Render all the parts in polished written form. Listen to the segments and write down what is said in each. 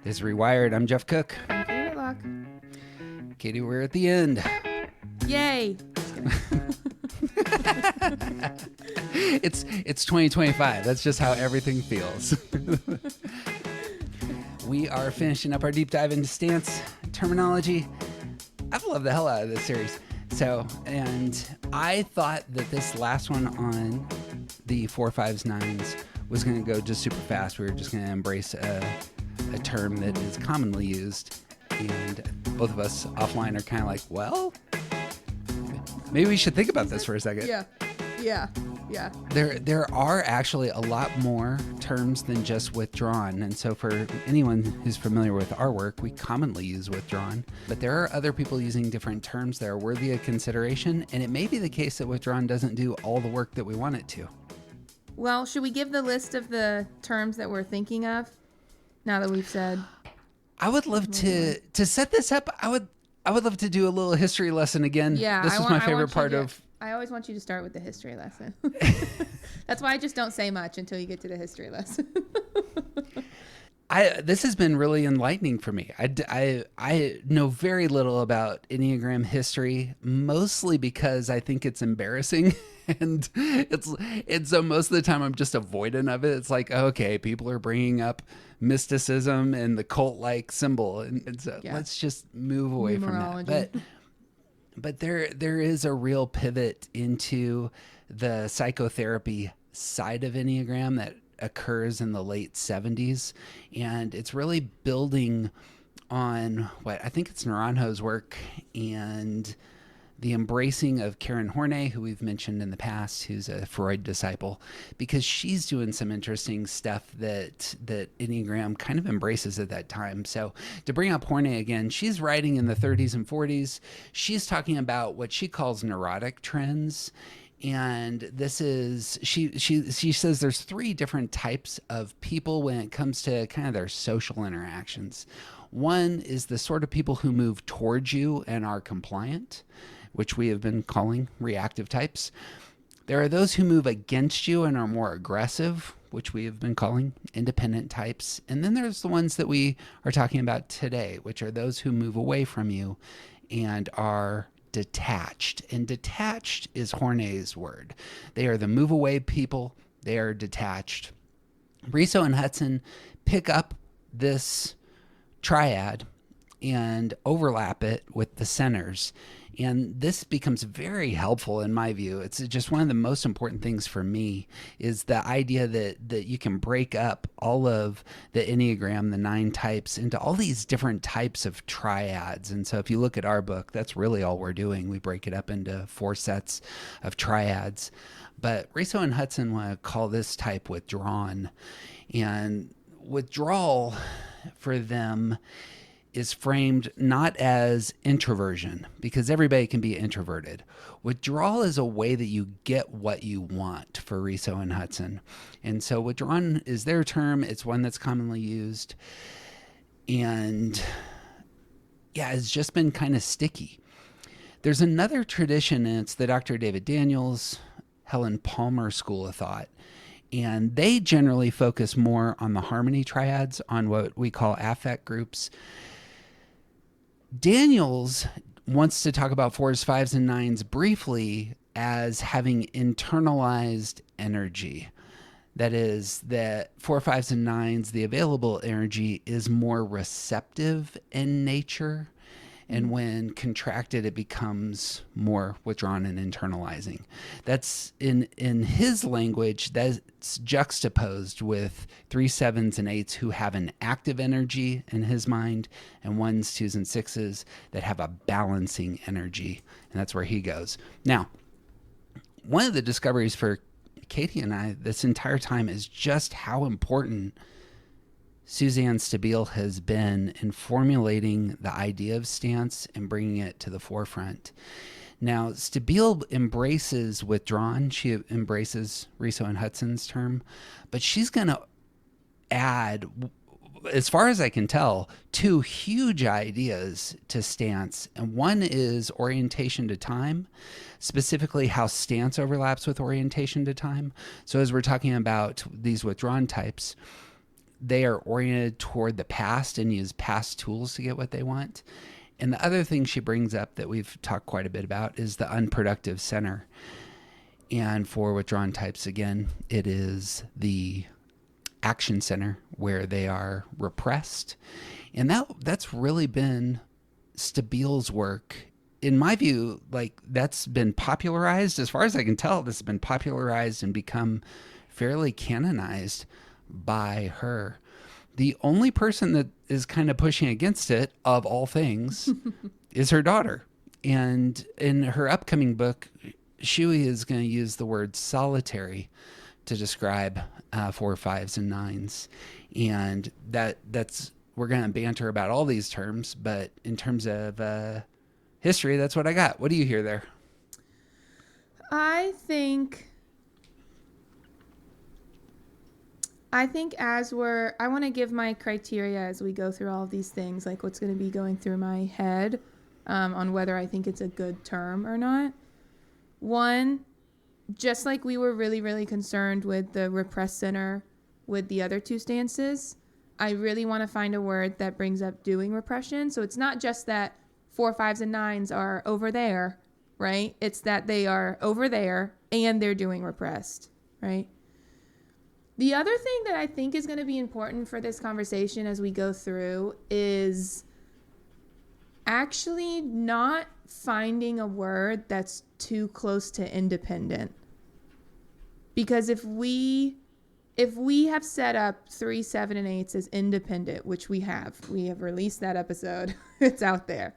This is Rewired. I'm Jeff Cook. I'm Katie Whitlock. Katie, we're at the end. Yay! It's 2025. That's just how everything feels. We are finishing up our deep dive into stance terminology. I've loved the hell out of this series. And I thought that this last one on the 4, 5s, 9s was going to go just super fast. We were just going to embrace a term that is commonly used. And both of us offline are kind of like, well, maybe we should think about this for a second. Yeah. There are actually a lot more terms than just withdrawn. And so for anyone who's familiar with our work, we commonly use withdrawn. But there are other people using different terms that are worthy of consideration. And it may be the case that withdrawn doesn't do all the work that we want it to. Well, should we give the list of the terms that we're thinking of now that we've said? I would love to set this up. I would love to do a little history lesson again. Yeah, this was my favorite part of. I always want you to start with the history lesson. That's why I just don't say much until you get to the history lesson. This has been really enlightening for me. I know very little about Enneagram history, mostly because I think it's embarrassing. And so most of the time I'm just avoidant of it. It's like, okay, people are bringing up mysticism and the cult-like symbol. And so let's just move away from that. But there is a real pivot into the psychotherapy side of Enneagram that occurs in the late 70s. And it's really building on what I think it's Naranjo's work and the embracing of Karen Horney, who we've mentioned in the past, who's a Freud disciple, because she's doing some interesting stuff that Enneagram kind of embraces at that time. So to bring up Horney again, she's writing in the 30s and 40s. She's talking about what she calls neurotic trends. And this is, she says there's 3 different types of people when it comes to kind of their social interactions. One is the sort of people who move towards you and are compliant, which we have been calling reactive types. There are those who move against you and are more aggressive, which we have been calling independent types. And then there's the ones that we are talking about today, which are those who move away from you and are detached. And detached is Horney's word. They are the move away people. They are detached. Riso and Hudson pick up this triad and overlap it with the centers. And this becomes very helpful in my view. It's just one of the most important things for me is the idea that you can break up all of the Enneagram, the 9 types, into all these different types of triads. And so if you look at our book, that's really all we're doing. We break it up into 4 sets of triads. But Riso and Hudson want to call this type withdrawn. And withdrawal for them is framed not as introversion, because everybody can be introverted. Withdrawal is a way that you get what you want for Riso and Hudson. And so withdrawn is their term. It's one that's commonly used. And it's just been kind of sticky. There's another tradition, and it's the Dr. David Daniels, Helen Palmer school of thought. And they generally focus more on the harmony triads, on what we call affect groups. Daniels wants to talk about 4s, 5s, and 9s briefly as having internalized energy. That is, that 4, 5s, and 9s, the available energy is more receptive in nature. And when contracted, it becomes more withdrawn and internalizing. That's in his language, that's juxtaposed with 3, 7s, and 8s who have an active energy in his mind, and 1s, 2s, and 6s that have a balancing energy. And that's where he goes. Now, one of the discoveries for Katie and I this entire time is just how important Suzanne Stabile has been in formulating the idea of stance and bringing it to the forefront. Now, Stabile embraces withdrawn. She embraces Riso and Hudson's term, but she's going to add, as far as I can tell, 2 huge ideas to stance. And one is orientation to time, specifically how stance overlaps with orientation to time. So as we're talking about these withdrawn types, they are oriented toward the past and use past tools to get what they want. And the other thing she brings up that we've talked quite a bit about is the unproductive center. And for withdrawn types, again, it is the action center where they are repressed. And that's really been Stabile's work. In my view, like, that's been popularized, as far as I can tell, this has been popularized and become fairly canonized by her. The only person that is kind of pushing against it, of all things, is her daughter. And in her upcoming book, Schewee is going to use the word solitary to describe 4, 5s, and 9s. And that's we're going to banter about all these terms, but in terms of history, that's what I got. What do you hear there? I think I want to give my criteria as we go through all of these things, like what's going to be going through my head on whether I think it's a good term or not. One, just like we were really, really concerned with the repressed center with the other two stances, I really want to find a word that brings up doing repression. So it's not just that 4, 5s, and 9s are over there, right? It's that they are over there and they're doing repressed, right? The other thing that I think is going to be important for this conversation as we go through is actually not finding a word that's too close to independent. Because if we have set up 3, 7, and 8s as independent, which we have released that episode, it's out there.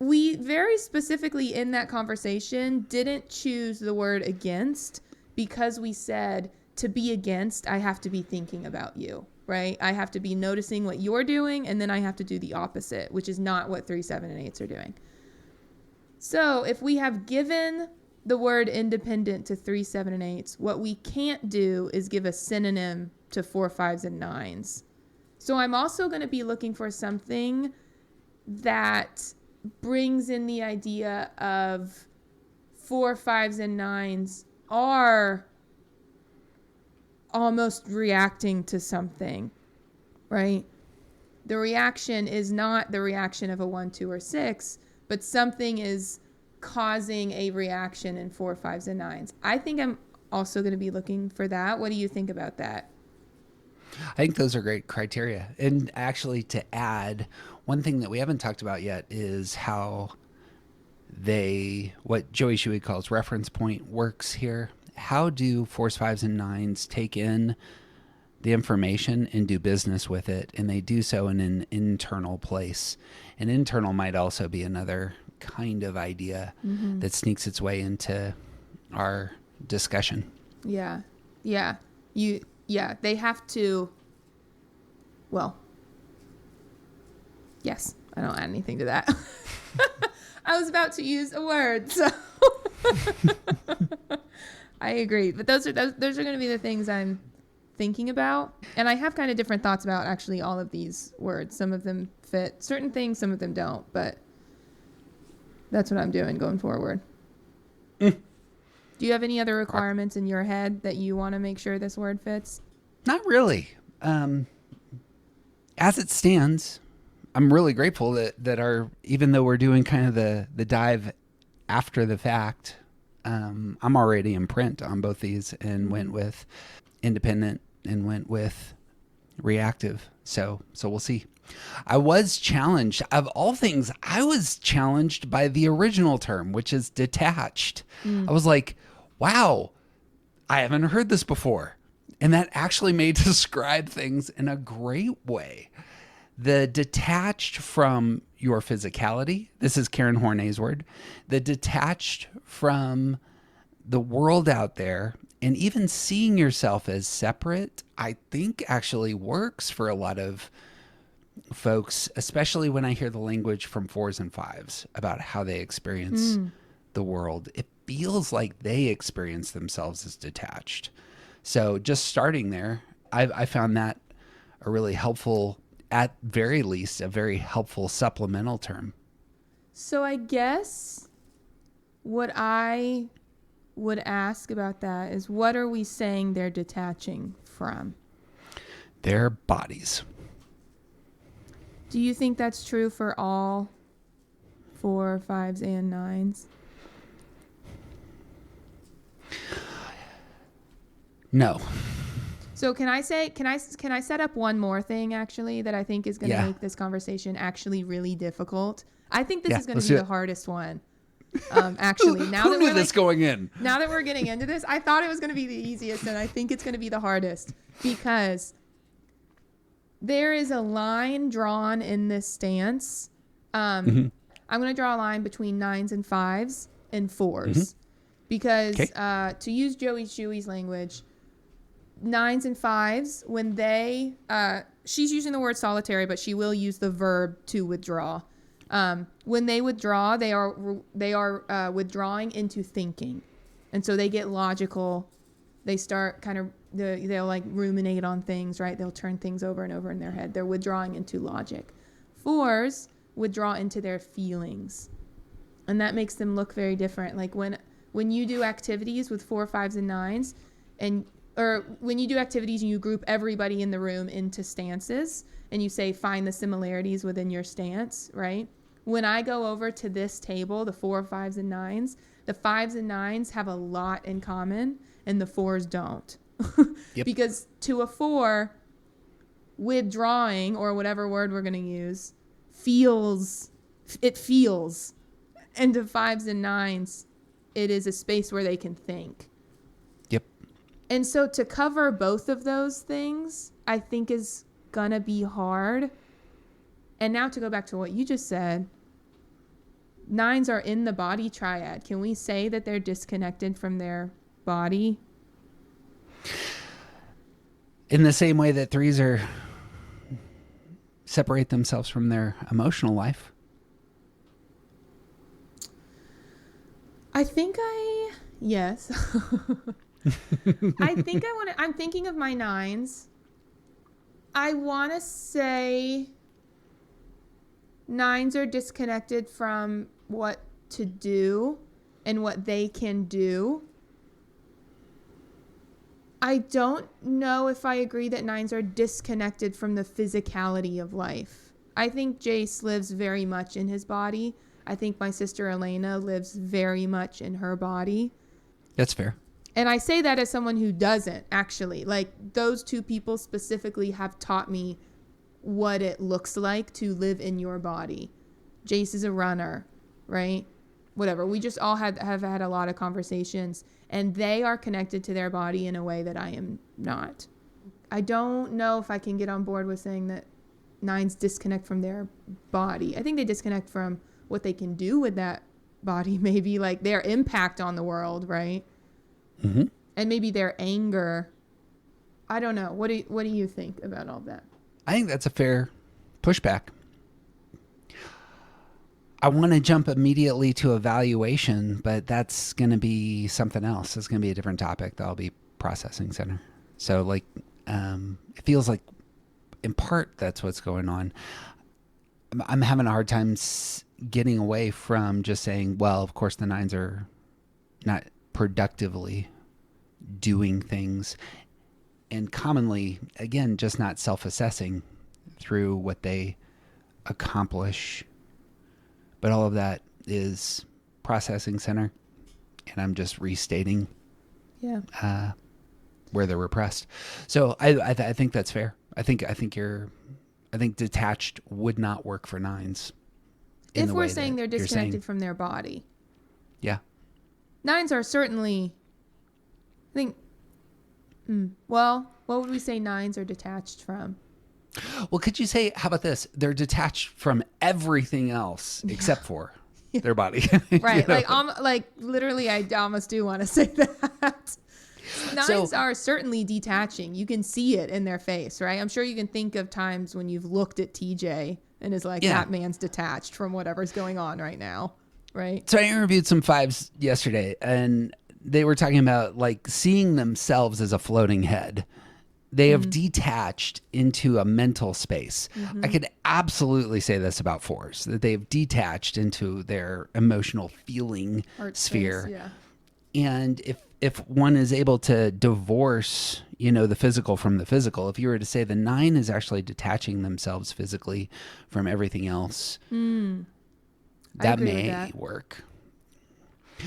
We very specifically in that conversation didn't choose the word against because we said to be against, I have to be thinking about you, right? I have to be noticing what you're doing, and then I have to do the opposite, which is not what 3, 7, and 8s are doing. So if we have given the word independent to 3, 7, and 8s, what we can't do is give a synonym to 4, 5s, and 9s. So I'm also going to be looking for something that brings in the idea of 4, 5s, and 9s are almost reacting to something, right? The reaction is not the reaction of a 1, 2, or 6, but something is causing a reaction in 4, 5s, and 9s. I think I'm also going to be looking for that. What do you think about that? I think those are great criteria. And actually, to add, one thing that we haven't talked about yet is how what Joey Schewee calls reference point works here. How do 4s, 5s, and 9s take in the information and do business with it? And they do so in an internal place. An internal might also be another kind of idea that sneaks its way into our discussion. Yeah. They have to, well, yes, I don't add anything to that. I was about to use a word, so I agree. But those are going to be the things I'm thinking about. And I have kind of different thoughts about actually all of these words. Some of them fit certain things, some of them don't. But that's what I'm doing going forward. Do you have any other requirements in your head that you want to make sure this word fits? Not really. As it stands, I'm really grateful that even though we're doing kind of the dive after the fact, I'm already in print on both these and went with independent and went with reactive. So we'll see. I was challenged, of all things, I was challenged by the original term, which is detached. I was like, wow, I haven't heard this before. And that actually may describe things in a great way. The detached from your physicality. This is Karen Horney's word. The detached from the world out there, and even seeing yourself as separate, I think actually works for a lot of folks, especially when I hear the language from 4s and 5s about how they experience the world. It feels like they experience themselves as detached. So just starting there, I found that a really helpful, at very least, a very helpful supplemental term. So I guess what I would ask about that is, what are we saying they're detaching from? Their bodies. Do you think that's true for all 4, 5s, and 9s? No. So can I set up one more thing actually that I think is going to make this conversation actually really difficult? I think this is going to be the hardest one. Actually, Who knew this going in? Now that we're getting into this, I thought it was going to be the easiest, and I think it's going to be the hardest because there is a line drawn in this stance. I'm going to draw a line between 9s and 5s and 4s because to use Joey Schewee's language, 9s and 5s, when they, she's using the word solitary, but she will use the verb to withdraw. When they withdraw, they are withdrawing into thinking. And so they get logical. They start kind of, they'll like ruminate on things, right? They'll turn things over and over in their head. They're withdrawing into logic. 4s withdraw into their feelings. And that makes them look very different. Like when you do activities with 4, 5s, and 9s, or when you do activities and you group everybody in the room into stances and you say, find the similarities within your stance, right? When I go over to this table, the 4, 5s, and 9s, the 5s and 9s have a lot in common and the 4s don't. Yep. Because to a 4, withdrawing, or whatever word we're going to use, feels. And to 5s and 9s, it is a space where they can think. Yep. And so to cover both of those things, I think is going to be hard. And now to go back to what you just said, 9s are in the body triad. Can we say that they're disconnected from their body? In the same way that 3s are separate themselves from their emotional life. Yes. I'm thinking of my 9s. I want to say 9s are disconnected from what to do and what they can do. I don't know if I agree that 9s are disconnected from the physicality of life. I think Jace lives very much in his body. I think my sister Elena lives very much in her body. That's fair. And I say that as someone who doesn't, actually. Like, those two people specifically have taught me what it looks like to live in your body. Jace is a runner, right? Whatever. We just all have had a lot of conversations, and they are connected to their body in a way that I am not. I don't know if I can get on board with saying that 9s disconnect from their body. I think they disconnect from what they can do with that body, maybe like their impact on the world, right? Mm-hmm. And maybe their anger. I don't know. What do you think about all that? I think that's a fair pushback. I want to jump immediately to evaluation, but that's going to be something else. It's going to be a different topic that I'll be processing center. So like, it feels like in part that's what's going on. I'm having a hard time getting away from just saying, well, of course the 9s are not productively doing things, and commonly, again, just not self-assessing through what they accomplish. But all of that is processing center, and I'm just restating where they're repressed. So I think that's fair. I think detached would not work for 9s. If we're saying they're disconnected from their body. Yeah. 9s are certainly, I think, well, what would we say 9s are detached from? Well, could you say, how about this? They're detached from everything else except for their body. Right. You know? Like literally, I almost do want to say that. 9s are certainly detaching. You can see it in their face, right? I'm sure you can think of times when you've looked at TJ and is like, that man's detached from whatever's going on right now, right? So I interviewed some 5s yesterday, and they were talking about like seeing themselves as a floating head. They have detached into a mental space. I could absolutely say this about 4s, that they've detached into their emotional feeling sphere. Space, yeah. And if one is able to divorce, the physical from the physical, if you were to say the 9 is actually detaching themselves physically from everything else, that may work.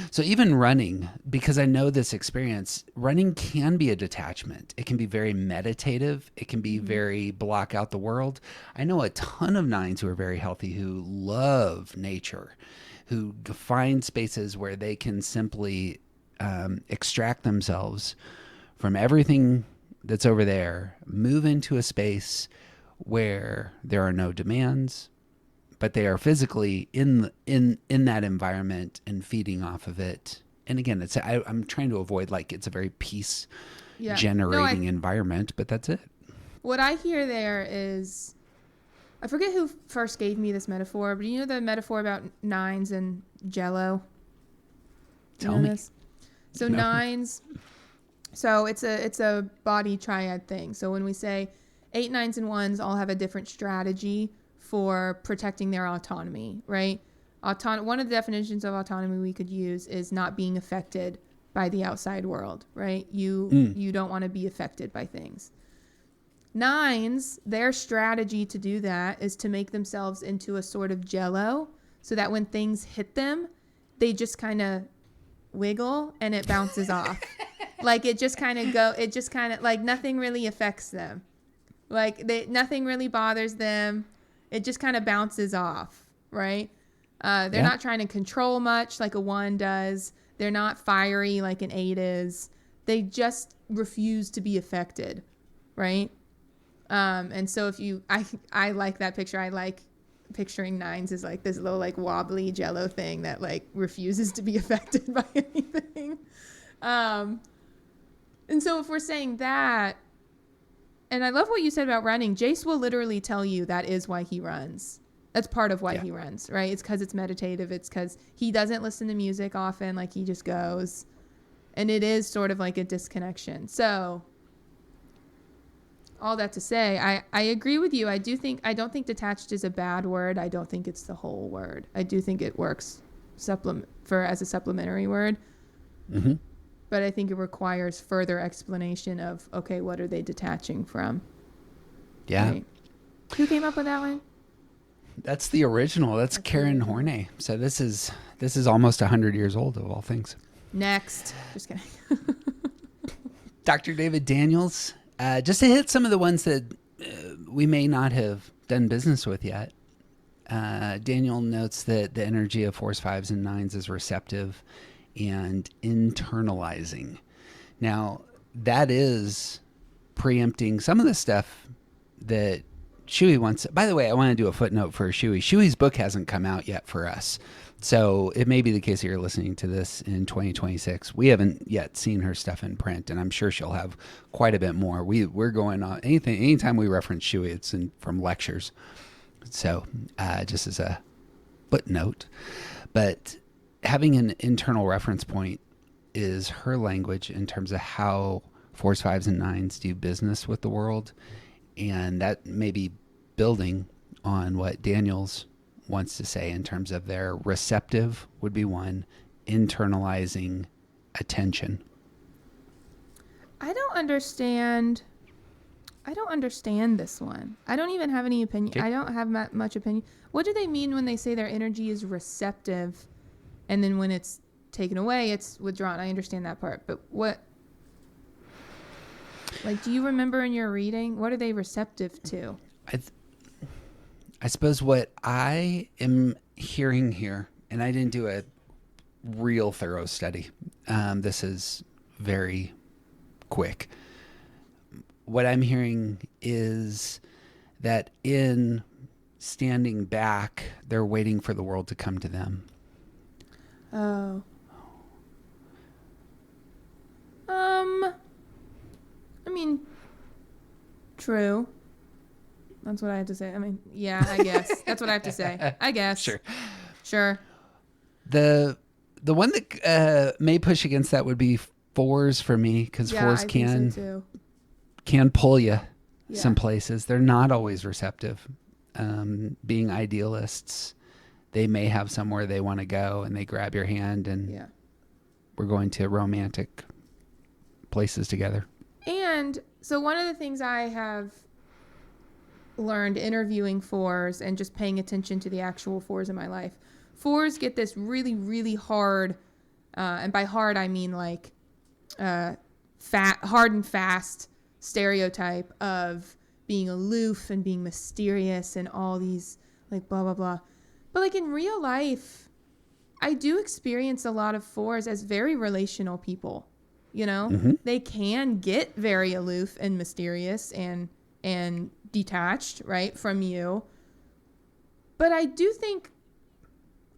So even running, because I know this experience, running can be a detachment. It can be very meditative. It can be very block out the world. I know a ton of 9s who are very healthy, who love nature, who find spaces where they can simply extract themselves from everything that's over there, move into a space where there are no demands, but they are physically in that environment and feeding off of it. And again, I'm trying to avoid it's a very peace generating environment, but that's it. What I hear there is, I forget who first gave me this metaphor, but you know the metaphor about 9s and Jell-O? Tell me. This? So no. 9s, so it's a body triad thing. So when we say 8, 9s, and 1s all have a different strategy for protecting their autonomy, right? One of the definitions of autonomy we could use is not being affected by the outside world, right? You don't want to be affected by things. 9s, their strategy to do that is to make themselves into a sort of Jell-O, so that when things hit them, they just kind of wiggle and it bounces off. It just kind of nothing really affects them. Nothing really bothers them. It just kind of bounces off, right? They're not trying to control much like a 1 does. They're not fiery like an 8 is. They just refuse to be affected, right? And so I like that picture. I like picturing 9s as this little wobbly Jell-O thing that refuses to be affected by anything. And so if we're saying that, and I love what you said about running, Jace will literally tell you that is why he runs. That's part of why he runs, right? It's because it's meditative. It's because he doesn't listen to music often. He just goes. And it is sort of like a disconnection. So all that to say, I agree with you. I don't think detached is a bad word. I don't think it's the whole word. I do think it works as a supplementary word. Mm-hmm. But I think it requires further explanation of, okay, what are they detaching from? Yeah. Right. Who came up with that one? That's the original. That's Karen Horney. So this is almost 100 years old of all things. Next. Just kidding. Dr. David Daniels. Just to hit some of the ones that we may not have done business with yet. Daniel notes that the energy of 4s, 5s, and 9s is receptive and internalizing. Now, that is preempting some of the stuff that Schewee wants. By the way, I want to do a footnote for Schewee. Shewee's book hasn't come out yet for us. So it may be the case that you're listening to this in 2026. We haven't yet seen her stuff in print, and I'm sure she'll have quite a bit more. We're going on anytime we reference Schewee, it's from lectures. So just as a footnote, but having an internal reference point is her language in terms of how 4s, 5s, and 9s do business with the world. And that may be building on what Daniels wants to say in terms of their receptive would be 1, internalizing attention. I don't understand this one. I don't even have any opinion. Okay. I don't have much opinion. What do they mean when they say their energy is receptive, and then when it's taken away, it's withdrawn? I understand that part, but what? Do you remember in your reading, what are they receptive to? I suppose what I am hearing here, and I didn't do a real thorough study. This is very quick. What I'm hearing is that in standing back, they're waiting for the world to come to them. Oh. I mean, true. That's what I have to say. I mean, yeah, I guess. That's what I have to say. I guess. Sure. The one that may push against that would be 4s for me, because 4s can pull you some places. They're not always receptive. Being idealists, they may have somewhere they want to go, and they grab your hand, and we're going to romantic places together. And so one of the things I have learned interviewing fours and just paying attention to the actual fours in my life, fours get this really, really hard, and by hard I mean like hard and fast stereotype of being aloof and being mysterious and all these like blah, blah, blah. But like in real life, I do experience a lot of fours as very relational people. You know, they can get very aloof and mysterious and detached, right, from you. But I do think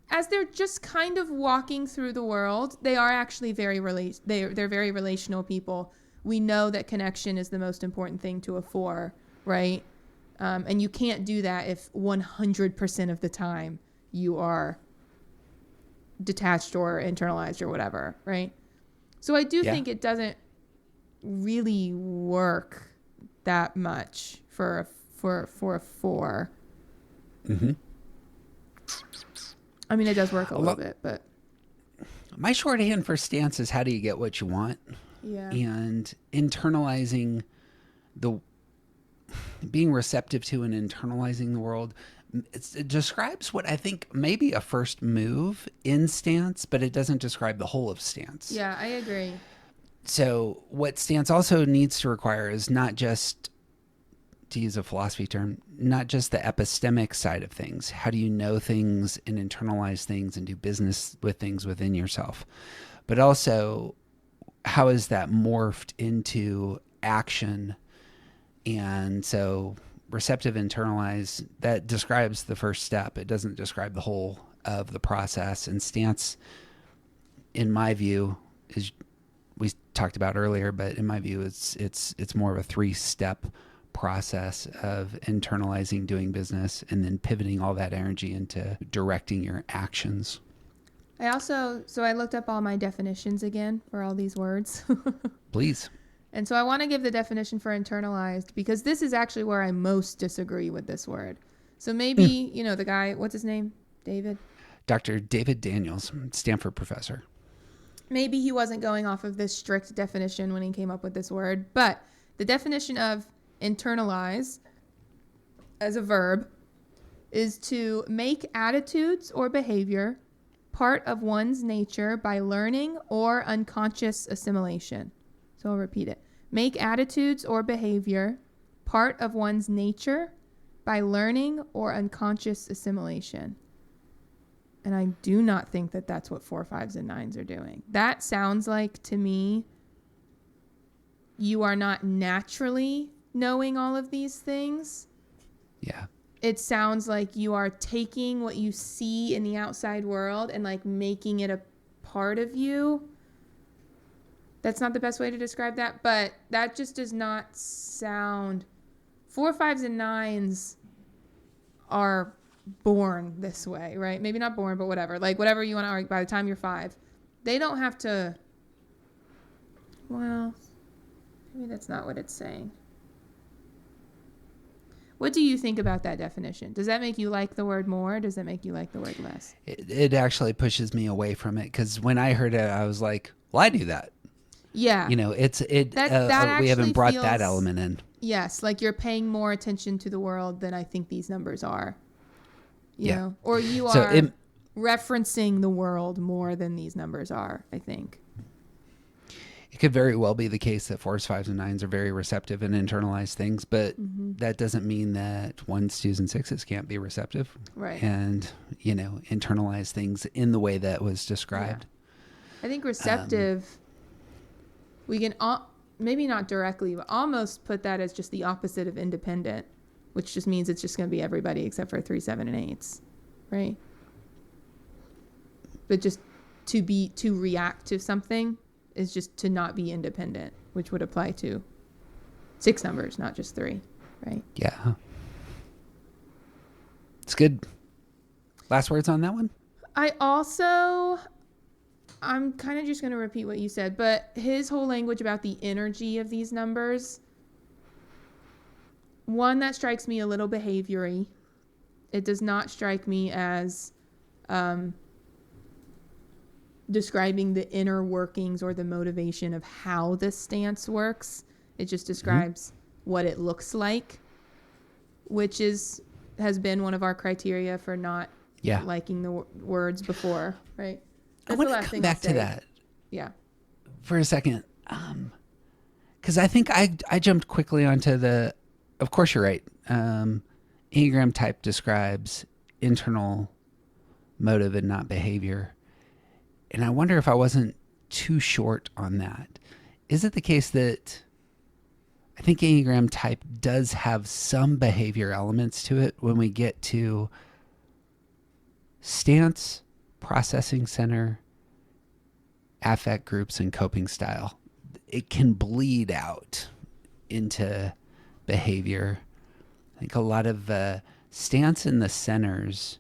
as they're just kind of walking through the world, they are actually they're very relational people. We know that connection is the most important thing to a four, right? And you can't do that if 100% of the time you are detached or internalized or whatever, right? So I do think it doesn't really work that much for a four. Mm-hmm. I mean, it does work a little bit, but my shorthand for stance is how do you get what you want? Yeah. And internalizing being receptive to and internalizing the world. It describes what I think may be a first move in stance, but it doesn't describe the whole of stance. Yeah, I agree. So what stance also needs to require is not just, to use a philosophy term, not just the epistemic side of things. How do you know things and internalize things and do business with things within yourself? But also, how is that morphed into action? And so receptive, internalize, that describes the first step. It doesn't describe the whole of the process. And stance, in my view, is, we talked about earlier, but in my view, it's more of a 3-step process of internalizing, doing business, and then pivoting all that energy into directing your actions. I looked up all my definitions again for all these words. Please. And so I want to give the definition for internalized because this is actually where I most disagree with this word. So maybe, the guy, what's his name? David? Dr. David Daniels, Stanford professor. Maybe he wasn't going off of this strict definition when he came up with this word, but the definition of internalize as a verb is to make attitudes or behavior part of one's nature by learning or unconscious assimilation. So I'll repeat it. Make attitudes or behavior part of one's nature by learning or unconscious assimilation. And I do not think that that's what 4, 5s, and 9s are doing. That sounds like, to me, you are not naturally knowing all of these things. Yeah. It sounds like you are taking what you see in the outside world and like making it a part of you. That's not the best way to describe that, but that just does not sound... 4, 5s, and 9s are born this way, right? Maybe not born, but whatever. Like whatever you want to argue, by the time you're 5, they don't have to... Well, maybe that's not what it's saying. What do you think about that definition? Does that make you like the word more? Or does that make you like the word less? It actually pushes me away from it because when I heard it, I was like, well, I do that. Yeah. We haven't brought that element in. Yes, like you're paying more attention to the world than I think these numbers are. You know? Or you are referencing the world more than these numbers are, I think. It could very well be the case that 4s, 5s, and 9s are very receptive and internalize things, but that doesn't mean that 1s, 2s, and 6s can't be receptive. Right. And, internalize things in the way that was described. Yeah. I think receptive, we can, maybe not directly, but almost put that as just the opposite of independent, which just means it's just going to be everybody except for 3, 7, and 8s, right? But just to react to something is just to not be independent, which would apply to 6 numbers, not just 3, right? Yeah. It's good. Last words on that one? I'm kind of just going to repeat what you said, but his whole language about the energy of these numbers, one that strikes me a little behaviory. It does not strike me as describing the inner workings or the motivation of how the stance works. It just describes what it looks like, which has been one of our criteria for not liking the words before, right? That's I want to come back to that. Yeah. For a second. Because I think I jumped quickly onto of course you're right. Enneagram type describes internal motive and not behavior. And I wonder if I wasn't too short on that. Is it the case that I think Enneagram type does have some behavior elements to it when we get to stance, processing center, affect groups, and coping style? It can bleed out into behavior. I think a lot of stance in the centers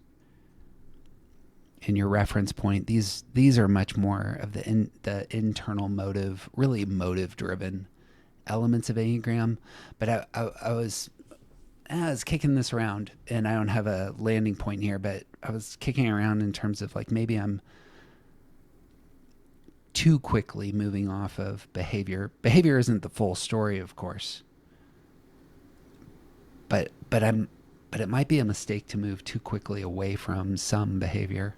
in your reference point, these are much more of the internal motive, really motive driven elements of Enneagram. But I was kicking this around, and I don't have a landing point here, but I was kicking around in terms of like maybe I'm too quickly moving off of behavior. Behavior isn't the full story, of course. But it might be a mistake to move too quickly away from some behavior.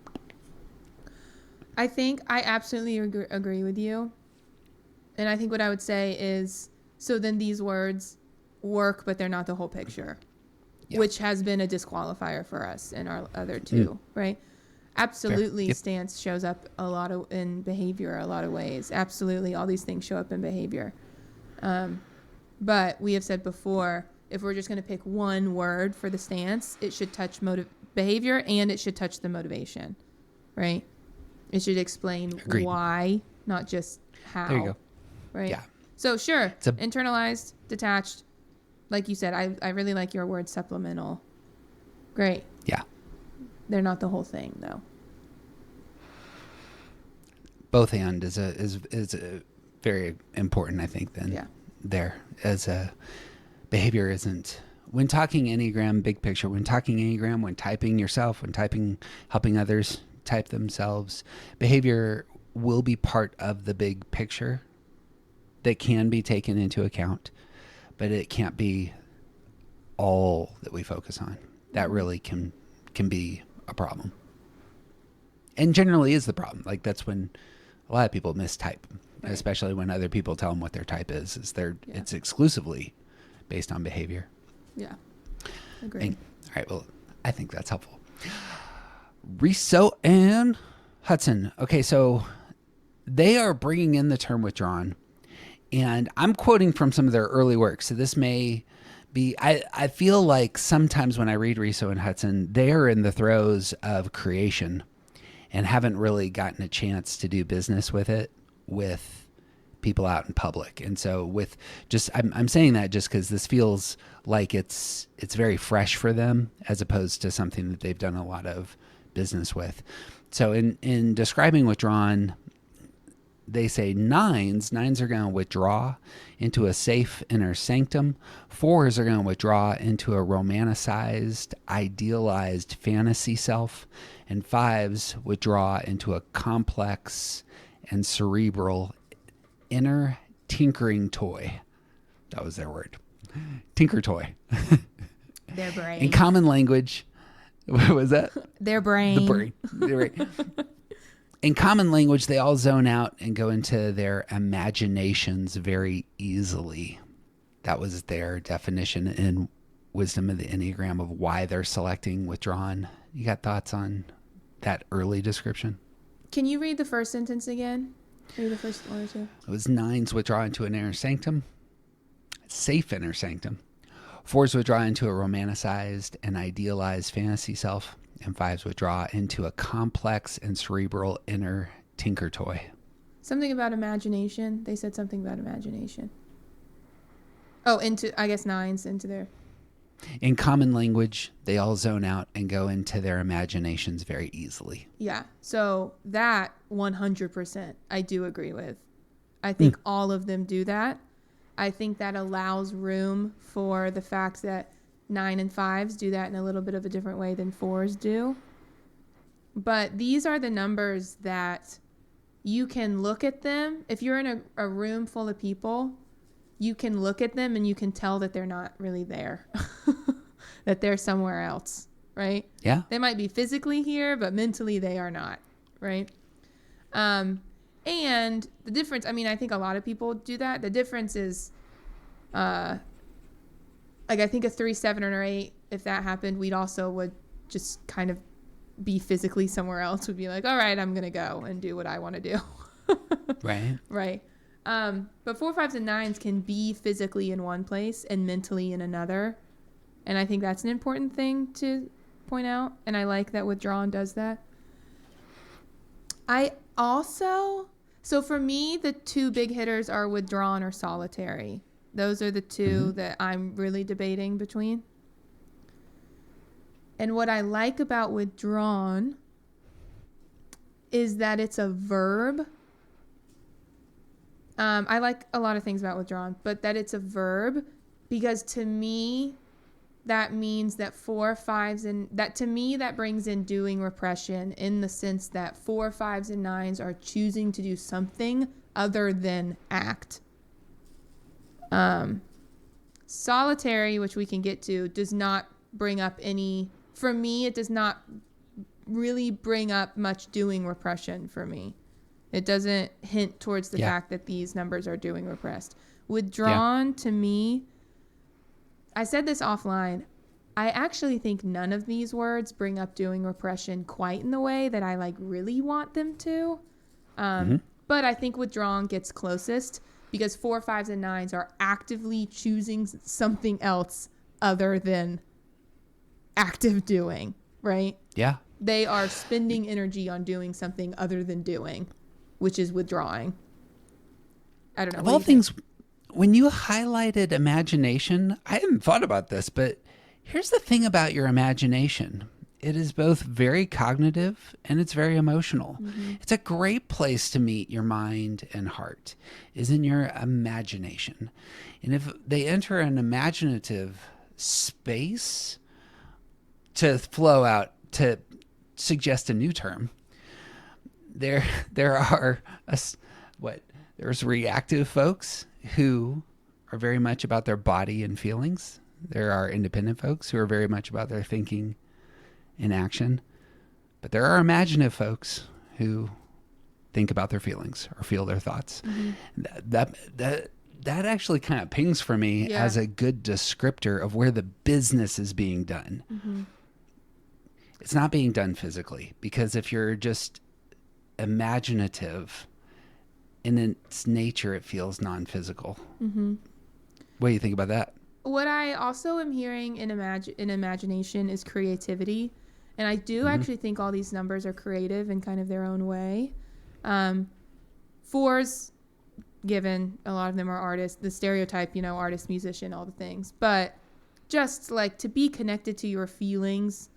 I think I absolutely agree with you. And I think what I would say is, so then these words work, but they're not the whole picture, which has been a disqualifier for us in our other two, right? Absolutely. Stance shows up in behavior, a lot of ways. Absolutely. All these things show up in behavior. But we have said before, if we're just going to pick one word for the stance, it should touch behavior, and it should touch the motivation, right? It should explain why, not just how. There you go. Right? Yeah. So sure, internalized, detached. Like you said, I really like your word supplemental. Great. Yeah. They're not the whole thing, though. Both and is a very important, I think, then there as a behavior isn't. When talking Enneagram, big picture, when talking Enneagram, when typing yourself, when typing, helping others type themselves, behavior will be part of the big picture that can be taken into account, but it can't be all that we focus on. That really can be a problem, and generally is the problem. Like that's when a lot of people mistype, especially when other people tell them what their type is it's exclusively based on behavior. Yeah, agree. All right, well, I think that's helpful. Riso and Hudson. Okay, so they are bringing in the term withdrawn, and I'm quoting from some of their early work. So this may be, I feel like sometimes when I read Riso and Hudson, they are in the throes of creation and haven't really gotten a chance to do business with it with people out in public. And so with just, I'm saying that just because this feels like it's very fresh for them as opposed to something that they've done a lot of business with. So in describing withdrawn, they say nines are going to withdraw into a safe inner sanctum. Fours are going to withdraw into a romanticized, idealized fantasy self. And fives withdraw into a complex and cerebral inner tinkering toy. That was their word. Tinker toy. Their brain. In common language, what was that? Their brain. The brain. Right. In common language, they all zone out and go into their imaginations very easily. That was their definition in Wisdom of the Enneagram of why they're selecting withdrawn. You got thoughts on that early description? Can you read the first sentence again? Maybe the first one or two. It was nines withdraw into an inner sanctum, safe inner sanctum. Fours withdraw into a romanticized and idealized fantasy self, and fives withdraw into a complex and cerebral inner tinker toy. Something about imagination. They said something about imagination. Oh, I guess nines into their... In common language, they all zone out and go into their imaginations very easily. Yeah. So that 100% I do agree with. I think all of them do that. I think that allows room for the fact that 9 and 5s do that in a little bit of a different way than 4s do. But these are the numbers that you can look at them. If you're in a room full of people, you can look at them and you can tell that they're not really there, that they're somewhere else, right? Yeah. They might be physically here, but mentally they are not, right? And the difference, I mean, I think a lot of people do that. The difference is, like, I think a 3, 7, or 8, if that happened, we'd also would just kind of be physically somewhere else. Would be like, all right, I'm going to go and do what I want to do. Right. Right. But 4, 5s, and 9s can be physically in one place and mentally in another. And I think that's an important thing to point out. And I like that withdrawn does that. I also, so for me, the 2 big hitters are withdrawn or solitary. Those are the 2 that I'm really debating between. And what I like about withdrawn is that it's a verb. I like a lot of things about withdrawn, but that it's a verb, because to me, that means that 4, 5s, and that to me, that brings in doing repression, in the sense that 4, 5s, and 9s are choosing to do something other than act. Solitary, which we can get to, does not bring up any, for me, it does not really bring up much doing repression for me. It doesn't hint towards the fact that these numbers are doing repressed. Withdrawn, to me, I said this offline, I actually think none of these words bring up doing repression quite in the way that I like really want them to. But I think withdrawn gets closest, because 4, 5s, and 9s are actively choosing something else other than active doing, right? Yeah. They are spending energy on doing something other than doing, which is withdrawing. I don't know. Of all things, when you highlighted imagination, I hadn't thought about this, but here's the thing about your imagination. It is both very cognitive and it's very emotional. It's a great place to meet your mind and heart, is in your imagination. And if they enter an imaginative space, to flow out, to suggest a new term, there are there's reactive folks who are very much about their body and feelings. There are independent folks who are very much about their thinking and action. But there are imaginative folks who think about their feelings or feel their thoughts. That actually kind of pings for me as a good descriptor of where the business is being done. It's not being done physically, because if you're just imaginative, in its nature, it feels non-physical. What do you think about that? What I also am hearing in imagination is creativity. And I do actually think all these numbers are creative in kind of their own way. 4s, given a lot of them are artists, the stereotype, artist, musician, all the things. But just like to be connected to your feelings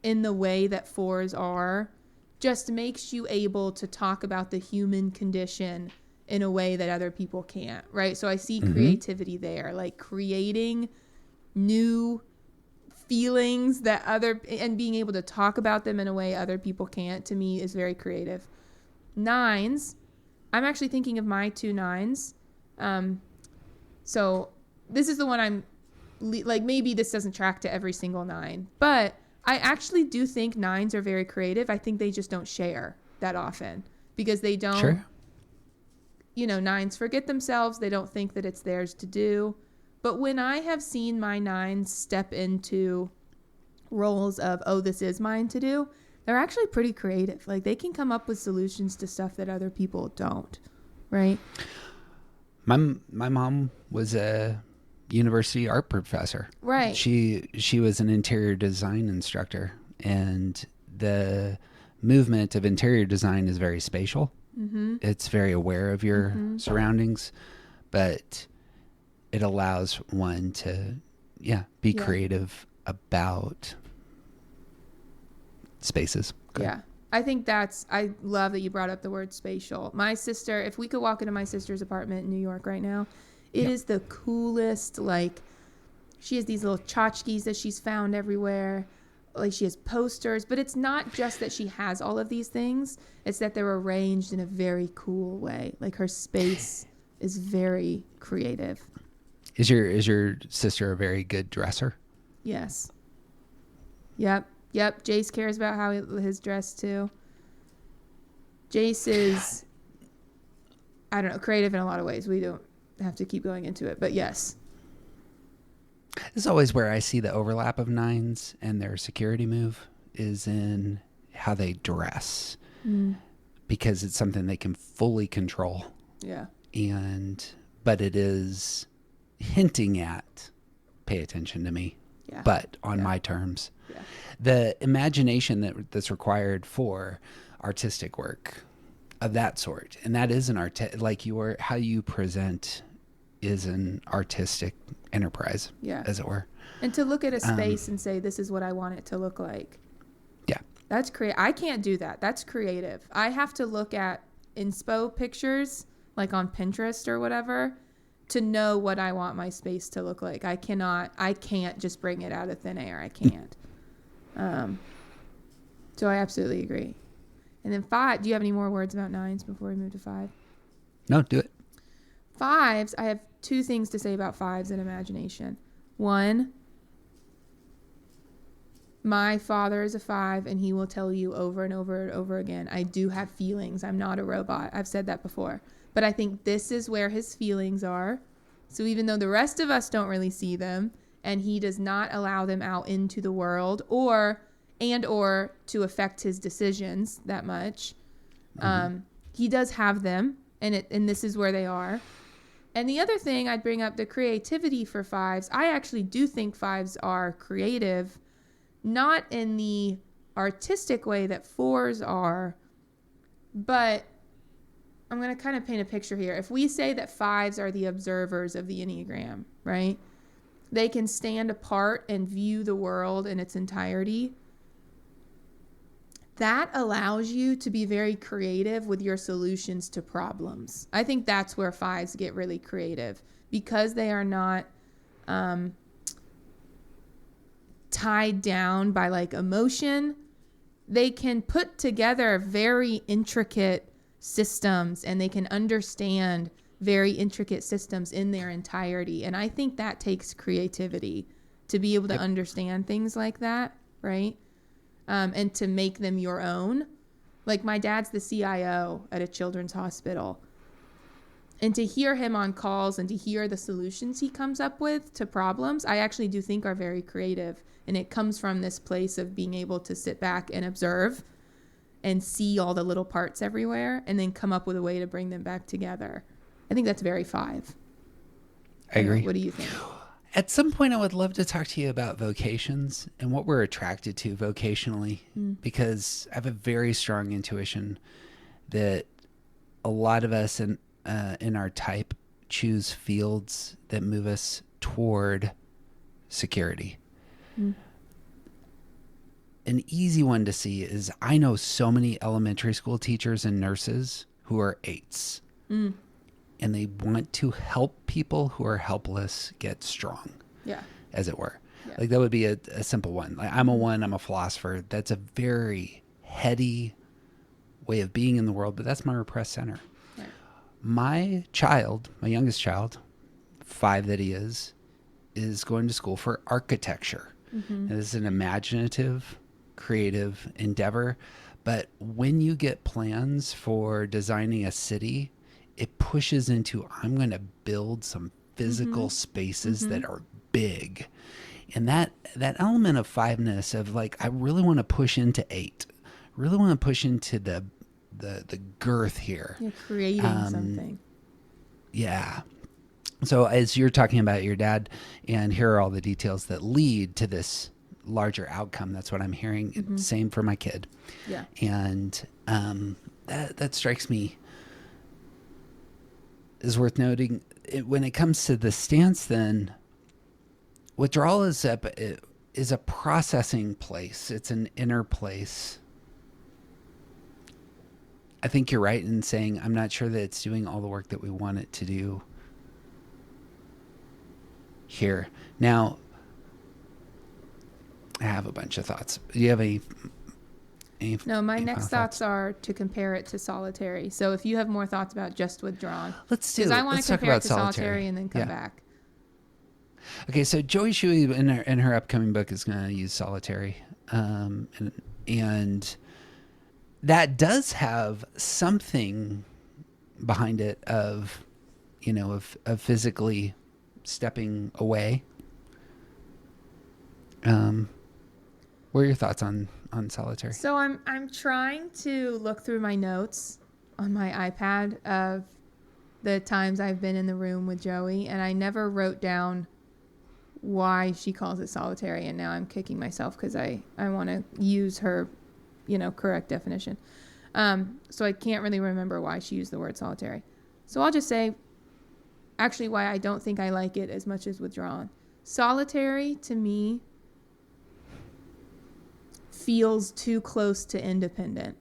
in the way that 4s are, just makes you able to talk about the human condition in a way that other people can't, right? So I see creativity there, like creating new feelings and being able to talk about them in a way other people can't, to me is very creative. 9s, I'm actually thinking of my 2 9s. So this is the one I'm like, maybe this doesn't track to every single 9, but I actually do think 9s are very creative. I think they just don't share that often, because they don't, Sure. 9s forget themselves. They don't think that it's theirs to do. But when I have seen my 9s step into roles of, oh, this is mine to do, they're actually pretty creative. Like, they can come up with solutions to stuff that other people don't, right? My mom was a university art professor. Right. She was an interior design instructor, and the movement of interior design is very spatial. It's very aware of your surroundings, but it allows one to be creative about spaces. Yeah. I think I love that you brought up the word spatial. My sister, if we could walk into my sister's apartment in New York right now, it is the coolest. Like, she has these little tchotchkes that she's found everywhere. like she has posters, but it's not just that she has all of these things. It's that they're arranged in a very cool way. Like her space is very creative. Is your sister a very good dresser? Yes. Yep. Jace cares about how his dress too. Jace is, I don't know, creative in a lot of ways. We don't have to keep going into it, but yes. This is always where I see the overlap of nines and their security move is in how they dress, because it's something they can fully control. Yeah. But it is hinting at, pay attention to me, but on my terms. Yeah. The imagination that's required for artistic work of that sort, and that is an like how you present is an artistic enterprise, as it were. And to look at a space and say, this is what I want it to look like. Yeah. That's I can't do that. That's creative. I have to look at inspo pictures, like on Pinterest or whatever, to know what I want my space to look like. I can't just bring it out of thin air. I can't. So I absolutely agree. And then 5, do you have any more words about 9s before we move to 5? No, do it. 5s, I have 2 things to say about 5s and imagination. 1, my father is a 5 and he will tell you over and over and over again, I do have feelings. I'm not a robot. I've said that before. But I think this is where his feelings are. So even though the rest of us don't really see them, and he does not allow them out into the world or to affect his decisions that much, he does have them, and this is where they are. And the other thing I'd bring up, the creativity for 5s. I actually do think 5s are creative, not in the artistic way that 4s are, but I'm going to kind of paint a picture here. If we say that 5s are the observers of the Enneagram, right? They can stand apart and view the world in its entirety. That allows you to be very creative with your solutions to problems. I think that's where 5s get really creative, because they are not tied down by like emotion. They can put together very intricate systems, and they can understand very intricate systems in their entirety. And I think that takes creativity to be able to understand things like that, right? And to make them your own. Like my dad's the CIO at a children's hospital. And to hear him on calls and to hear the solutions he comes up with to problems, I actually do think are very creative. And it comes from this place of being able to sit back and observe and see all the little parts everywhere and then come up with a way to bring them back together. I think that's very 5. I agree. What do you think? At some point, I would love to talk to you about vocations and what we're attracted to vocationally, because I have a very strong intuition that a lot of us in our type choose fields that move us toward security. An easy one to see is I know so many elementary school teachers and nurses who are 8s. And they want to help people who are helpless get strong, as it were. Yeah. Like that would be a simple one. Like I'm a 1, I'm a philosopher. That's a very heady way of being in the world, but that's my repressed center. Right. My youngest child, 5 that he is going to school for architecture. And this is an imaginative, creative endeavor. But when you get plans for designing a city, it pushes into, I'm going to build some physical spaces that are big. And that element of 5ness of like, I really want to push into 8, really want to push into the girth here. You're creating something. Yeah. So as you're talking about your dad, and here are all the details that lead to this larger outcome, that's what I'm hearing. Same for my kid. Yeah. And that strikes me is worth noting. When it comes to the stance, then withdrawal is a processing place. It's an inner place. I think you're right in saying I'm not sure that it's doing all the work that we want it to do here. Now, I have a bunch of thoughts. Do you have any No, my any next final thoughts are to compare it to solitary. So if you have more thoughts about just withdrawn, Let's because I want let's to talk compare it about to solitary and then come back. Okay, so Joey Schewee in her upcoming book is going to use solitary, and that does have something behind it of, of physically stepping away. What are your thoughts on solitary? So I'm trying to look through my notes on my iPad of the times I've been in the room with Joey, and I never wrote down why she calls it solitary, and now I'm kicking myself because I want to use her, correct definition. So I can't really remember why she used the word solitary. So I'll just say, actually, why I don't think I like it as much as withdrawn. Solitary, to me, feels too close to independent.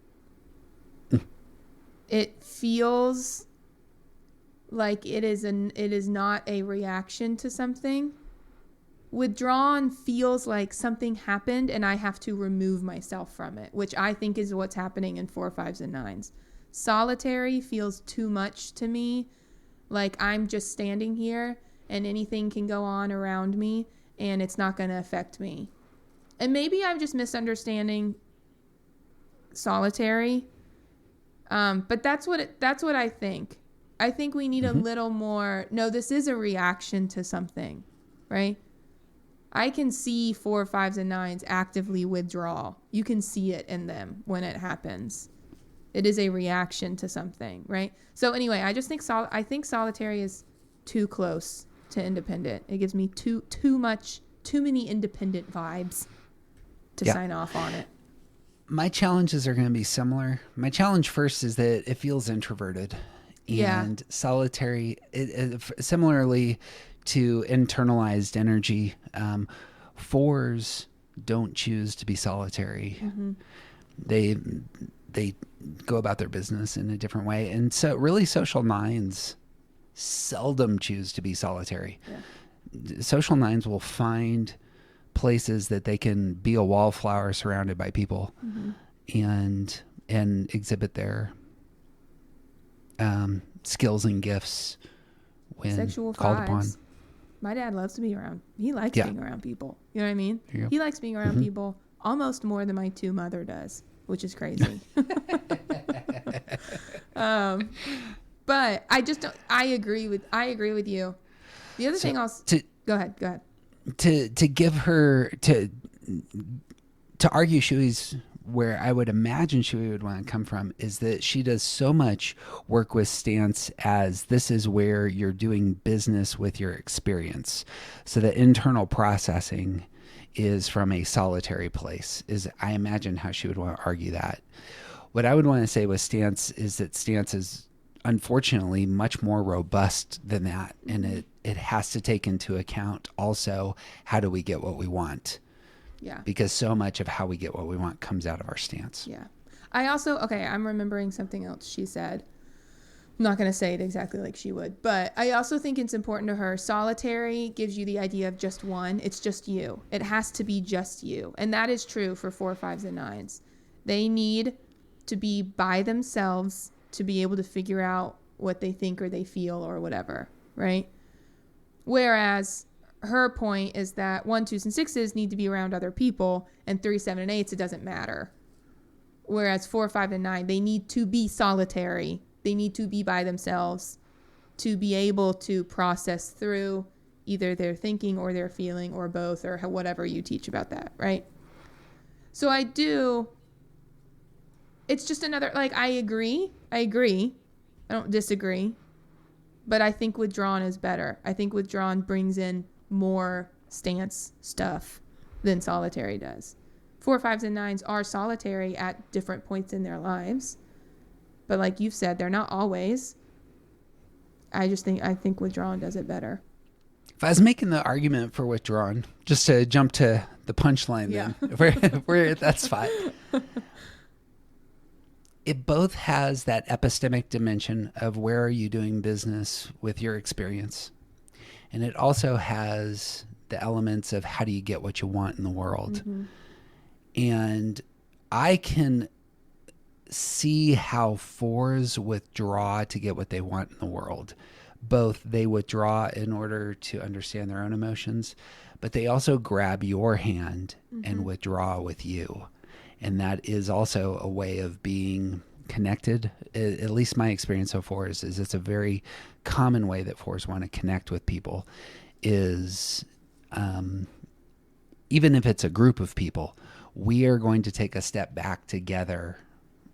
It feels like it is not a reaction to something. Withdrawn feels like something happened and I have to remove myself from it, which I think is what's happening in 4, 5s, and 9s. Solitary feels too much to me, like I'm just standing here and anything can go on around me and it's not going to affect me. And maybe I'm just misunderstanding solitary, but that's what I think. I think we need a little more. No, this is a reaction to something, right? I can see 4, 5s, and 9s actively withdraw. You can see it in them when it happens. It is a reaction to something, right? So anyway, I just think I think solitary is too close to independent. It gives me too many independent vibes to sign off on it. My challenges are going to be similar. My challenge first is that it feels introverted, and solitary, similarly to internalized energy. 4s don't choose to be solitary. They go about their business in a different way, and so really social 9s seldom choose to be solitary. Social 9s will find places that they can be a wallflower surrounded by people, and exhibit their skills and gifts when Sexual called vibes. upon. My dad loves to be around. He likes being around people. You know what I mean? He likes being around people almost more than my 2 mother does, which is crazy. But I just don't. I agree with you. The other thing go ahead. To give her to argue Shewee's where I would imagine Schewee would want to come from is that she does so much work with stance as this is where you're doing business with your experience. So the internal processing is from a solitary place, is I imagine how she would want to argue that. What I would want to say with stance is that stance is unfortunately much more robust than that. And it has to take into account also, how do we get what we want? Yeah. Because so much of how we get what we want comes out of our stance. Yeah. I'm remembering something else she said. I'm not going to say it exactly like she would, but I also think it's important to her. Solitary gives you the idea of just one. It's just you. It has to be just you. And that is true for 4, 5s, and 9s. They need to be by themselves to be able to figure out what they think or they feel or whatever, right? Whereas her point is that 1, 2s, and 6s need to be around other people, and 3, 7, and 8s, it doesn't matter. Whereas 4, 5, and 9, they need to be solitary. They need to be by themselves to be able to process through either their thinking or their feeling or both, or whatever you teach about that, right? So it's just another, like, I agree. I don't disagree. But I think withdrawn is better. I think withdrawn brings in more stance stuff than solitary does. 4, 5s, and 9s are solitary at different points in their lives. But like you've said, they're not always. I think withdrawn does it better. If I was making the argument for withdrawn, just to jump to the punchline then, if we're at that spot, it both has that epistemic dimension of where are you doing business with your experience. And it also has the elements of how do you get what you want in the world. Mm-hmm. And I can see how fours withdraw to get what they want in the world. Both they withdraw in order to understand their own emotions, but they also grab your hand and withdraw with you. And that is also a way of being connected. At least my experience so far is it's a very common way that fours want to connect with people is, even if it's a group of people, we are going to take a step back together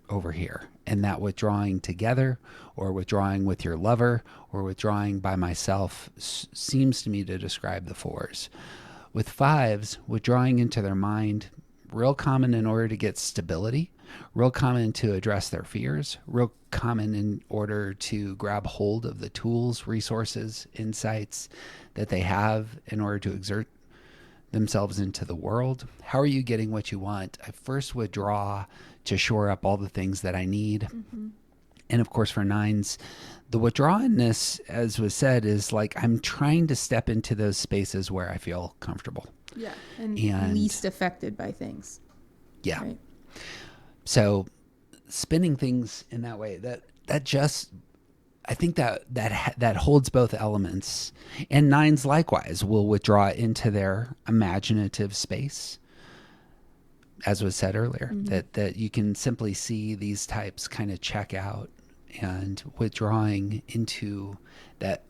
over here. And that withdrawing together or withdrawing with your lover or withdrawing by myself seems to me to describe the fours. With fives, withdrawing into their mind, real common in order to get stability, real common to address their fears, real common in order to grab hold of the tools, resources, insights that they have in order to exert themselves into the world. How are you getting what you want? I first withdraw to shore up all the things that I need. And of course, for nines, the withdrawnness, as was said, is like I'm trying to step into those spaces where I feel comfortable. Yeah, and least affected by things. Yeah. Right? So spinning things in that way, that just, I think that holds both elements. And nines likewise will withdraw into their imaginative space, as was said earlier, that you can simply see these types kind of check out, and withdrawing into that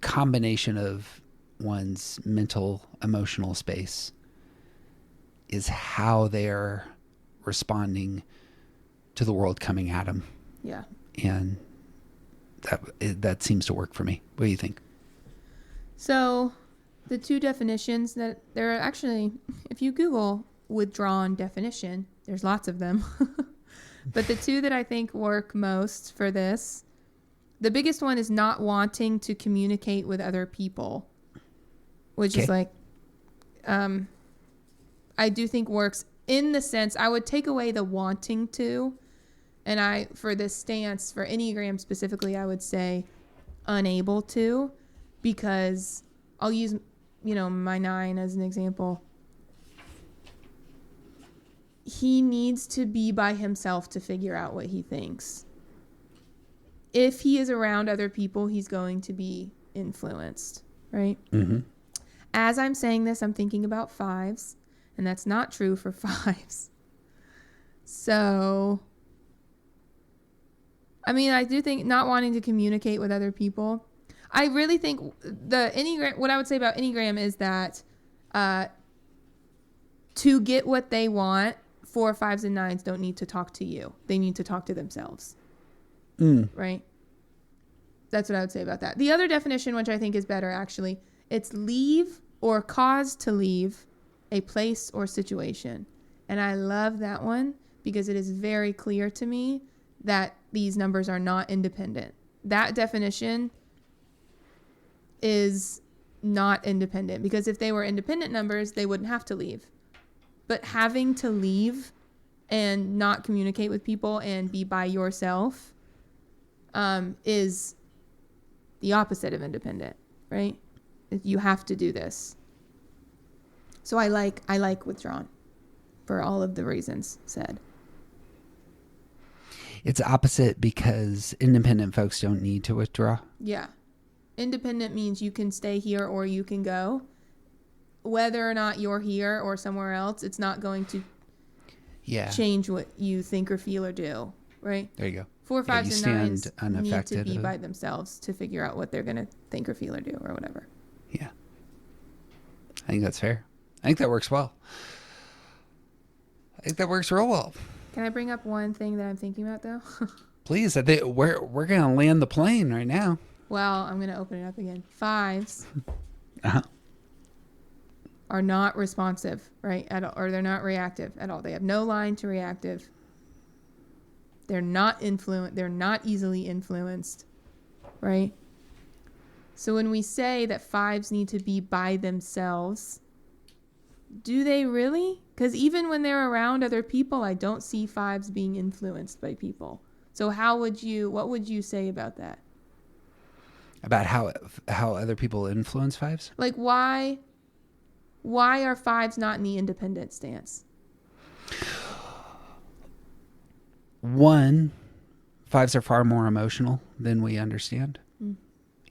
combination of one's mental, emotional space is how they're responding to the world coming at them. Yeah. And that seems to work for me. What do you think? So the two definitions that there are actually, if you Google withdrawn definition, there's lots of them. But the two that I think work most for this, the biggest one is not wanting to communicate with other people, which is like, I do think works in the sense, I would take away the wanting to, and for this stance, for Enneagram specifically, I would say unable to, because I'll use, my 9 as an example. He needs to be by himself to figure out what he thinks. If he is around other people, he's going to be influenced, right? Mm-hmm. As I'm saying this, I'm thinking about 5s, and that's not true for 5s. So, I do think not wanting to communicate with other people. I really think the Enneagram, what I would say about Enneagram is that to get what they want, 4, 5s, and 9s don't need to talk to you. They need to talk to themselves. Right? That's what I would say about that. The other definition, which I think is better actually, it's leave or cause to leave a place or situation. And I love that one because it is very clear to me that these numbers are not independent. That definition is not independent, because if they were independent numbers, they wouldn't have to leave. But having to leave and not communicate with people and be by yourself is the opposite of independent, right? You have to do this. So I like withdrawn for all of the reasons said. It's opposite because independent folks don't need to withdraw. Yeah. Independent means you can stay here or you can go. Whether or not you're here or somewhere else, it's not going to change what you think or feel or do, right? There you go. 4, 5s, and 9s need to be by themselves to figure out what they're going to think or feel or do or whatever. Yeah. I think that's fair. I think that works well. I think that works real well. Can I bring up one thing that I'm thinking about, though? Please. I think we're going to land the plane right now. Well, I'm going to open it up again. 5s are not responsive, right? Or they're not reactive at all. They have no line to reactive. They're not They're not easily influenced, right? So when we say that 5s need to be by themselves, do they really? Because even when they're around other people, I don't see 5s being influenced by people. So what would you say about that? About how other people influence 5s? Like, why Why are fives not in the independent stance? One, fives are far more emotional than we understand. Mm.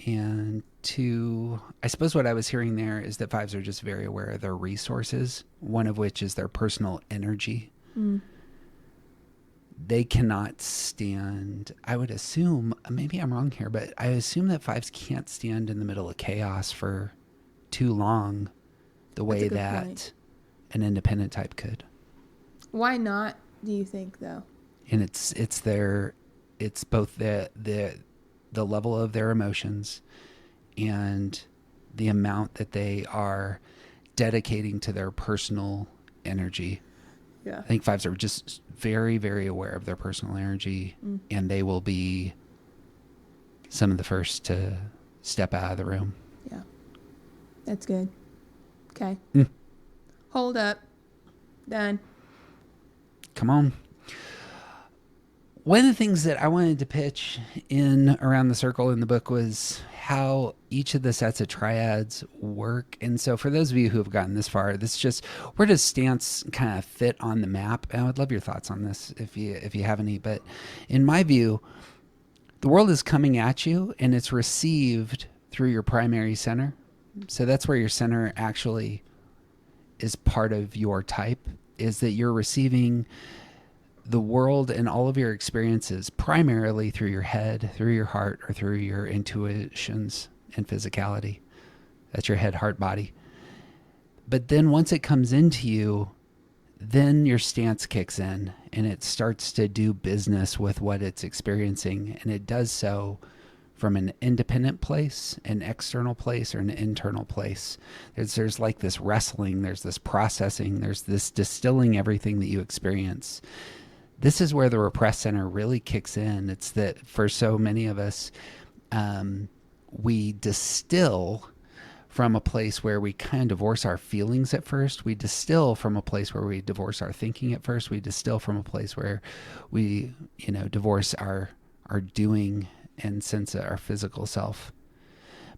And two, I suppose what I was hearing there is that fives are just very aware of their resources, one of which is their personal energy. Mm. They cannot stand, I would assume, maybe I'm wrong here, but I assume that fives can't stand in the middle of chaos for too long the That's a way good that point. an independent type could. Why not, do you think, though? And it's both the level of their emotions and the amount that they are dedicating to their personal energy. Yeah. I think fives are just very, very aware of their personal energy, and they will be some of the first to step out of the room. Yeah. That's good. Okay. Mm. Hold up. Done. Come on. One of the things that I wanted to pitch in Around the Circle in the book was how each of the sets of triads work. And so for those of you who have gotten this far, this just, where does stance kind of fit on the map? And I would love your thoughts on this if you have any. But in my view, the world is coming at you and it's received through your primary center. So that's where your center actually is part of your type, is that you're receiving the world and all of your experiences primarily through your head, through your heart, or through your intuitions and physicality. That's your head, heart, body. But then once it comes into you, then your stance kicks in and it starts to do business with what it's experiencing. And it does so from an independent place, an external place, or an internal place. There's like this wrestling, there's this processing, there's this distilling everything that you experience. This is where the repressed center really kicks in. It's that for so many of us, we distill from a place where we kind of divorce our feelings at first. We distill from a place where we divorce our thinking at first. We distill from a place where we, divorce our doing and sense of our physical self.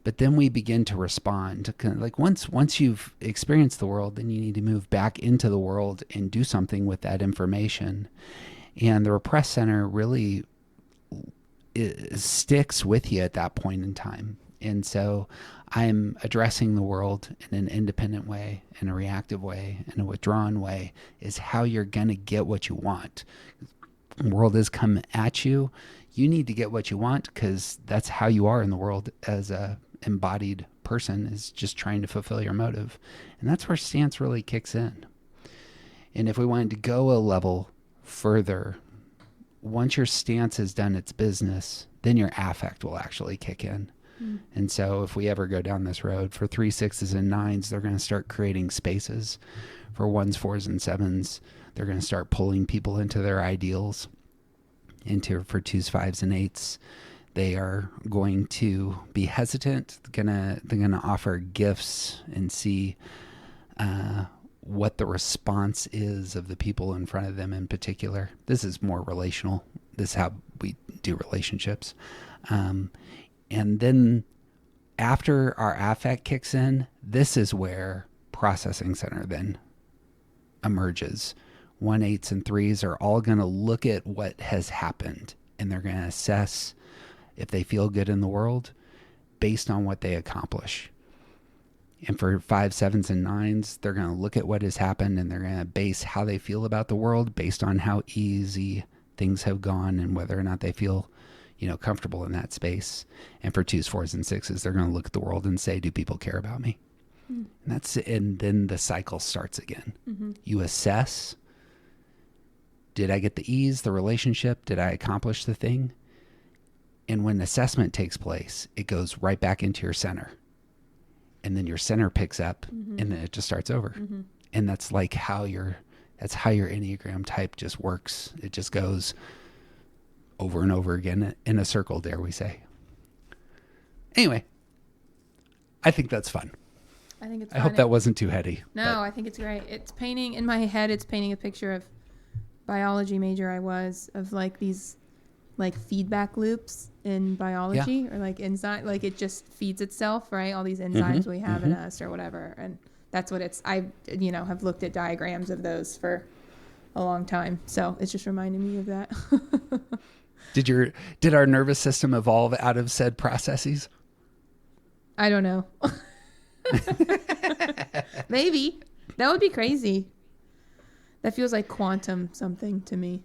But then we begin to respond. Like once you've experienced the world, then you need to move back into the world and do something with that information. And the repressed center really sticks with you at that point in time. And so I'm addressing the world in an independent way, in a reactive way, in a withdrawn way, is how you're going to get what you want. The world has come at you. You need to get what you want because that's how you are in the world as a embodied person, is just trying to fulfill your motive. And that's where stance really kicks in. And if we wanted to go a level further, once your stance has done its business, then your affect will actually kick in. And so if we ever go down this road, for 3, 6s, and 9s, they're going to start creating spaces. For 1s, 4s, and 7s, they're going to start pulling people into their ideals. For 2s, 5s, and 8s, they are going to be hesitant. They're gonna offer gifts and see what the response is of the people in front of them in particular. This is more relational. This is how we do relationships. And then after our affect kicks in, this is where processing center then emerges. 1, 8s, and 3s are all going to look at what has happened, and they're going to assess if they feel good in the world based on what they accomplish. And for 5, 7s, and 9s, they're going to look at what has happened, and they're going to base how they feel about the world based on how easy things have gone and whether or not they feel comfortable in that space. And for 2s, 4s, and 6s, they're going to look at the world and say, do people care about me? And then the cycle starts again. You assess, did I get the ease, the relationship? Did I accomplish the thing? And when assessment takes place, it goes right back into your center. And then your center picks up and then it just starts over. And that's like how your Enneagram type just works. It just goes over and over again in a circle, dare we say. Anyway, I think that's fun. I think it's I hope that wasn't too heady. No, I think it's great. It's painting, in my head, it's painting a picture of biology major I was, of like these like feedback loops in biology, or like enzyme, like it just feeds itself, right? All these enzymes we have in us or whatever. And that's what it's, I, have looked at diagrams of those for a long time. So it's just reminding me of that. Did our nervous system evolve out of said processes? I don't know. Maybe. That would be crazy. That feels like quantum something to me.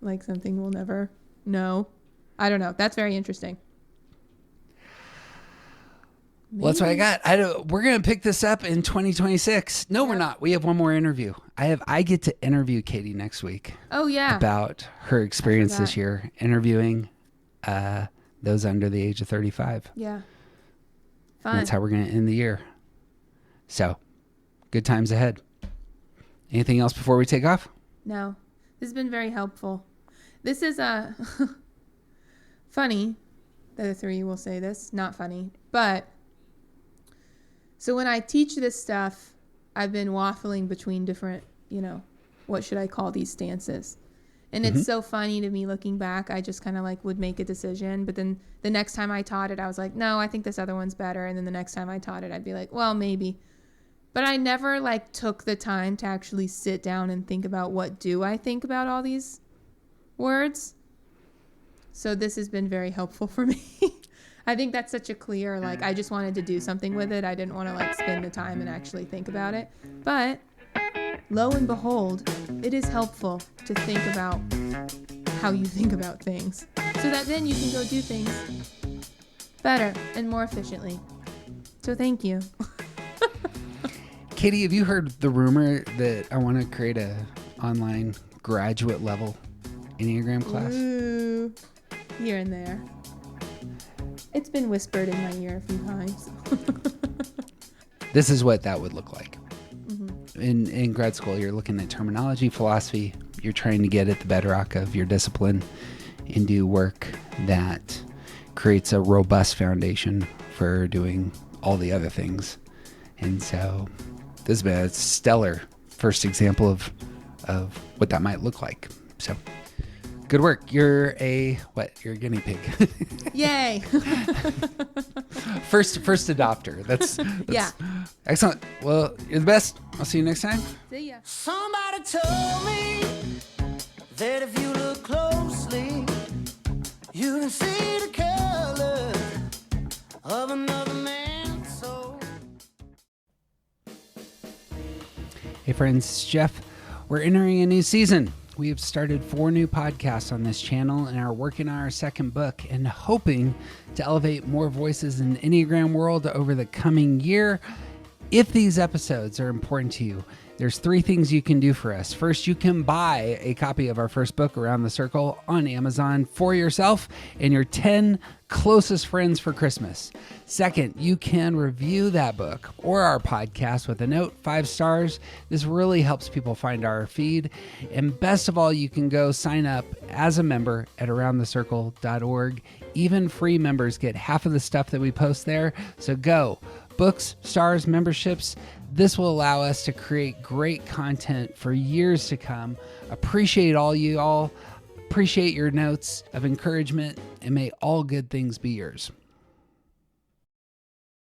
Like something we'll never know. I don't know. That's very interesting. Well, that's what I got. We're going to pick this up in 2026. No, we're not. We have one more interview. I get to interview Katie next week. Oh, yeah. About her experience this year interviewing those under the age of 35. Yeah. Fun. And that's how we're going to end the year. So, good times ahead. Anything else before we take off? No. This has been very helpful. This is funny. The three will say this. Not funny. But, so when I teach this stuff, I've been waffling between different, what should I call these stances? And it's so funny to me looking back. I just kind of like would make a decision. But then the next time I taught it, I was like, no, I think this other one's better. And then the next time I taught it, I'd be like, well, maybe. But I never like took the time to actually sit down and think about what do I think about all these words. So this has been very helpful for me. I think that's such a clear, like, I just wanted to do something with it. I didn't want to like spend the time and actually think about it. But lo and behold, it is helpful to think about how you think about things so that then you can go do things better and more efficiently. So thank you. Katie, have you heard the rumor that I want to create a online graduate level Enneagram class? Ooh, here and there. It's been whispered in my ear a few times. This is what that would look like. In grad school, you're looking at terminology, philosophy. You're trying to get at the bedrock of your discipline and do work that creates a robust foundation for doing all the other things. And so this has been a stellar first example of what that might look like. So good work. You're a guinea pig. Yay. First adopter. That's yeah. Excellent. Well, you're the best. I'll see you next time. See ya. Somebody told me that if you look closely, you can see the color of another man's soul. Hey friends, it's Jeff. We're entering a new season. We have started 4 new podcasts on this channel and are working on our second book and hoping to elevate more voices in the Enneagram world over the coming year. If these episodes are important to you, there's 3 things you can do for us. First, you can buy a copy of our first book, Around the Circle, on Amazon for yourself and your 10 closest friends for Christmas. Second, you can review that book or our podcast with a note, 5 stars. This really helps people find our feed. And best of all, you can go sign up as a member at aroundthecircle.org. Even free members get half of the stuff that we post there. So go. Books, stars, memberships. This will allow us to create great content for years to come. Appreciate all you all. Appreciate your notes of encouragement, and may all good things be yours.